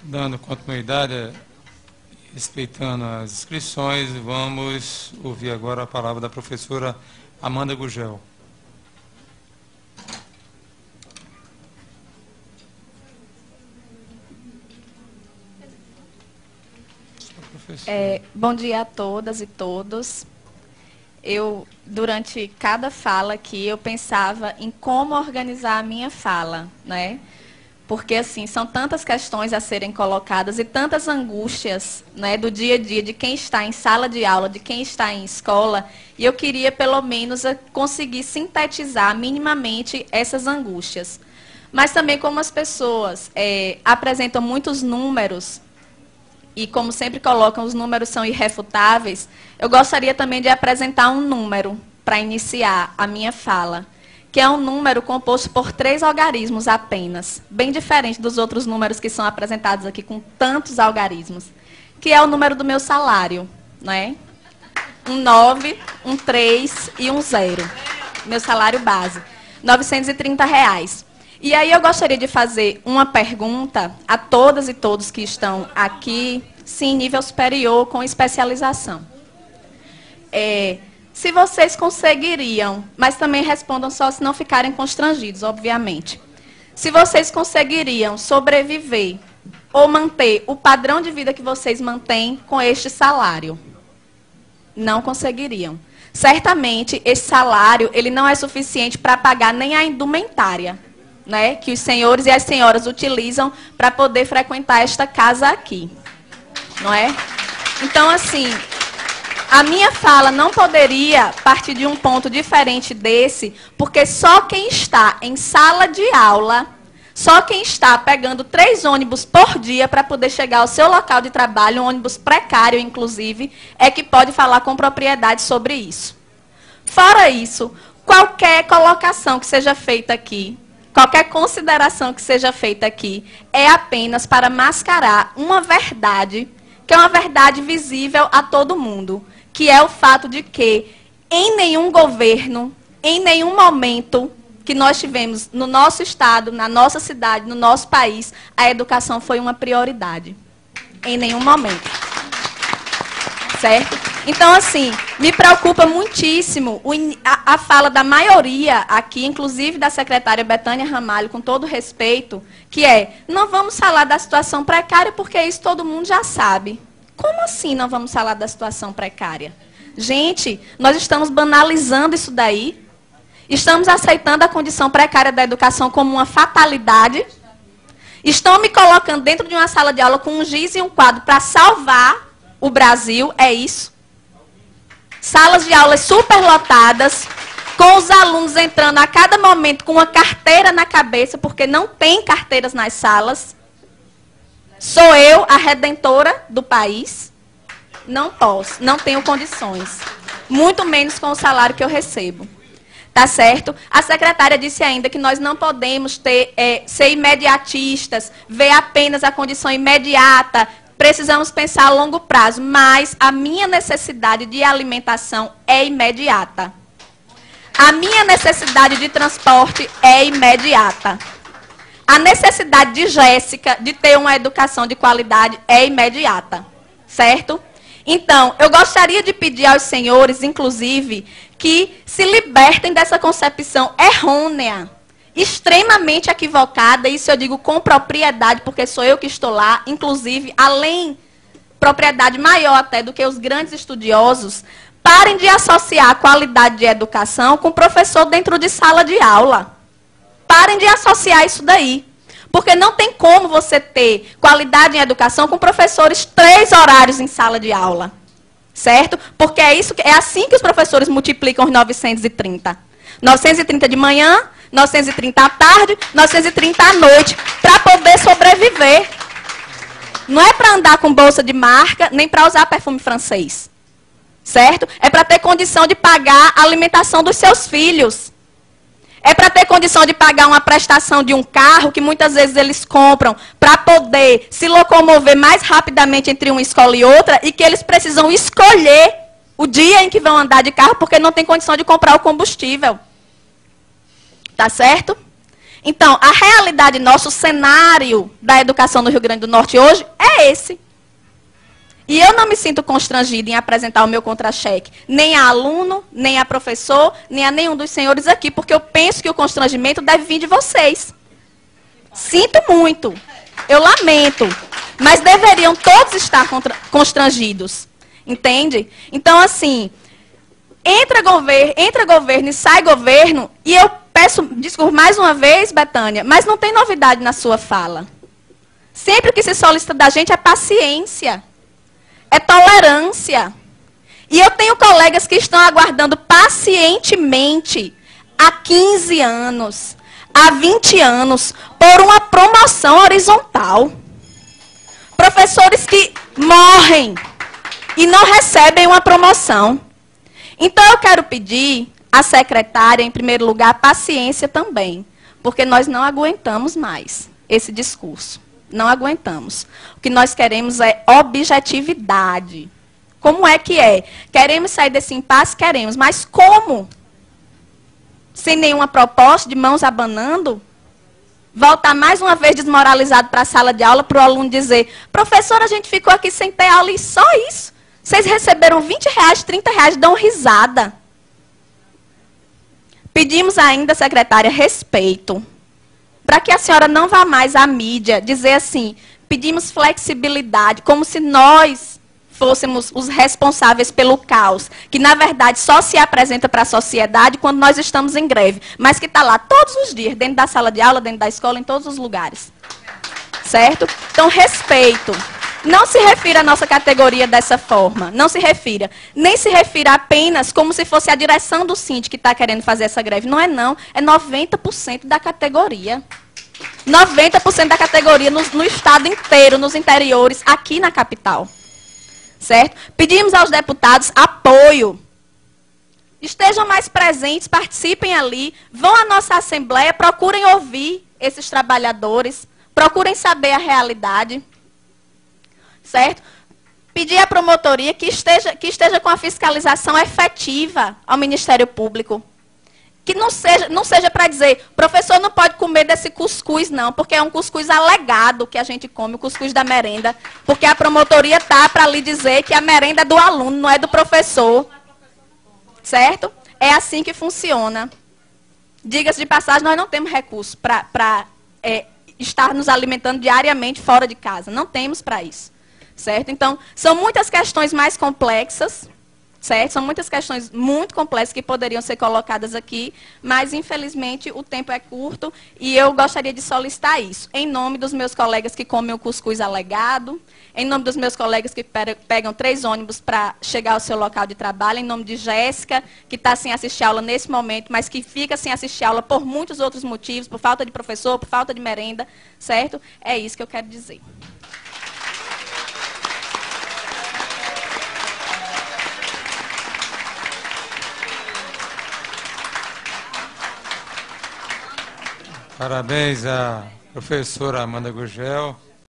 Dando continuidade, respeitando as inscrições, vamos ouvir agora a palavra da professora Amanda Gugel. Bom dia a todas e todos. Durante cada fala aqui, eu pensava em como organizar a minha fala, né? Porque, assim, são tantas questões a serem colocadas e tantas angústias, né, do dia a dia, de quem está em sala de aula, de quem está em escola, e eu queria, pelo menos, conseguir sintetizar minimamente essas angústias. Mas também, como as pessoas apresentam muitos números, e como sempre colocam, os números são irrefutáveis, eu gostaria também de apresentar um número para iniciar a minha fala, que é um número composto por 3 algarismos apenas, bem diferente dos outros números que são apresentados aqui com tantos algarismos, que é o número do meu salário, né? Um 9, um 3 e um 0. Meu salário base, R$ 930. E aí eu gostaria de fazer uma pergunta a todas e todos que estão aqui, sim, nível superior, com especialização. Se vocês conseguiriam, mas também respondam só se não ficarem constrangidos, obviamente. Se vocês conseguiriam sobreviver ou manter o padrão de vida que vocês mantêm com este salário? Não conseguiriam. Certamente, esse salário ele não é suficiente para pagar nem a indumentária, né, que os senhores e as senhoras utilizam para poder frequentar esta casa aqui. Não é? Então, assim, a minha fala não poderia partir de um ponto diferente desse, porque só quem está em sala de aula, só quem está pegando 3 ônibus por dia para poder chegar ao seu local de trabalho, um ônibus precário, inclusive, é que pode falar com propriedade sobre isso. Fora isso, qualquer colocação que seja feita aqui, qualquer consideração que seja feita aqui, é apenas para mascarar uma verdade, que é uma verdade visível a todo mundo, que é o fato de que, em nenhum governo, em nenhum momento que nós tivemos no nosso estado, na nossa cidade, no nosso país, a educação foi uma prioridade. Em nenhum momento. Certo? Então, assim, me preocupa muitíssimo a fala da maioria aqui, inclusive da secretária Betânia Ramalho, com todo respeito, que é, não vamos falar da situação precária porque isso todo mundo já sabe. Como assim não vamos falar da situação precária? Gente, nós estamos banalizando isso daí. Estamos aceitando a condição precária da educação como uma fatalidade. Estão me colocando dentro de uma sala de aula com um giz e um quadro para salvar o Brasil. É isso. Salas de aulas superlotadas, com os alunos entrando a cada momento com uma carteira na cabeça, porque não tem carteiras nas salas. Sou eu a redentora do país? Não posso, não tenho condições. Muito menos com o salário que eu recebo. Tá certo? A secretária disse ainda que nós não podemos ser imediatistas, ver apenas a condição imediata. Precisamos pensar a longo prazo, mas a minha necessidade de alimentação é imediata. A minha necessidade de transporte é imediata. A necessidade de Jéssica de ter uma educação de qualidade é imediata, certo? Então, eu gostaria de pedir aos senhores, inclusive, que se libertem dessa concepção errônea, extremamente equivocada, isso eu digo com propriedade, porque sou eu que estou lá, inclusive, além, propriedade maior até do que os grandes estudiosos, parem de associar a qualidade de educação com professor dentro de sala de aula. Parem de associar isso daí. Porque não tem como você ter qualidade em educação com professores 3 horários em sala de aula. Certo? Porque é assim que os professores multiplicam os 930. 930 de manhã, 930 à tarde, 930 à noite, para poder sobreviver. Não é para andar com bolsa de marca, nem para usar perfume francês. Certo? É para ter condição de pagar a alimentação dos seus filhos. É para ter condição de pagar uma prestação de um carro que muitas vezes eles compram para poder se locomover mais rapidamente entre uma escola e outra e que eles precisam escolher o dia em que vão andar de carro porque não tem condição de comprar o combustível. Tá certo? Então, a realidade, nosso cenário da educação no Rio Grande do Norte hoje é esse. E eu não me sinto constrangida em apresentar o meu contra-cheque, nem a aluno, nem a professor, nem a nenhum dos senhores aqui, porque eu penso que o constrangimento deve vir de vocês. Sinto muito, eu lamento, mas deveriam todos estar constrangidos, entende? Então, assim, entra governo e sai governo, e eu peço desculpa mais uma vez, Betânia, mas não tem novidade na sua fala. Sempre o que se solicita da gente é paciência. É tolerância. E eu tenho colegas que estão aguardando pacientemente há 15 anos, há 20 anos, por uma promoção horizontal. Professores que morrem e não recebem uma promoção. Então, eu quero pedir à secretária, em primeiro lugar, paciência também, porque nós não aguentamos mais esse discurso. Não aguentamos. O que nós queremos é objetividade. Como é que é? Queremos sair desse impasse? Queremos. Mas como? Sem nenhuma proposta, de mãos abanando? Voltar mais uma vez desmoralizado para a sala de aula, para o aluno dizer, professor, a gente ficou aqui sem ter aula e só isso. Vocês receberam R$20, R$30, dão risada. Pedimos ainda, secretária, respeito. Para que a senhora não vá mais à mídia dizer assim, pedimos flexibilidade, como se nós fôssemos os responsáveis pelo caos, que na verdade só se apresenta para a sociedade quando nós estamos em greve, mas que está lá todos os dias, dentro da sala de aula, dentro da escola, em todos os lugares. Certo? Então, respeito. Não se refira à nossa categoria dessa forma, não se refira. Nem se refira apenas como se fosse a direção do Síndico que está querendo fazer essa greve. Não é não, é 90% da categoria. 90% da categoria no estado inteiro, nos interiores, aqui na capital. Certo? Pedimos aos deputados apoio. Estejam mais presentes, participem ali, vão à nossa assembleia, procurem ouvir esses trabalhadores, procurem saber a realidade. Certo? Pedir à promotoria que esteja com a fiscalização efetiva ao Ministério Público. Que não seja para dizer, professor não pode comer desse cuscuz, não, porque é um cuscuz alegado que a gente come, o cuscuz da merenda. Porque a promotoria está para lhe dizer que a merenda é do aluno, não é do professor. Certo? É assim que funciona. Diga-se de passagem, nós não temos recursos para estar nos alimentando diariamente fora de casa. Não temos para isso. Certo? Então, são muitas questões mais complexas, certo? São muitas questões muito complexas que poderiam ser colocadas aqui, mas, infelizmente, o tempo é curto e eu gostaria de solicitar isso. Em nome dos meus colegas que comem o cuscuz alegado, em nome dos meus colegas que pegam 3 ônibus para chegar ao seu local de trabalho, em nome de Jéssica, que está sem assistir aula nesse momento, mas que fica sem assistir aula por muitos outros motivos, por falta de professor, por falta de merenda, certo? É isso que eu quero dizer. Parabéns à professora Amanda Gurgel.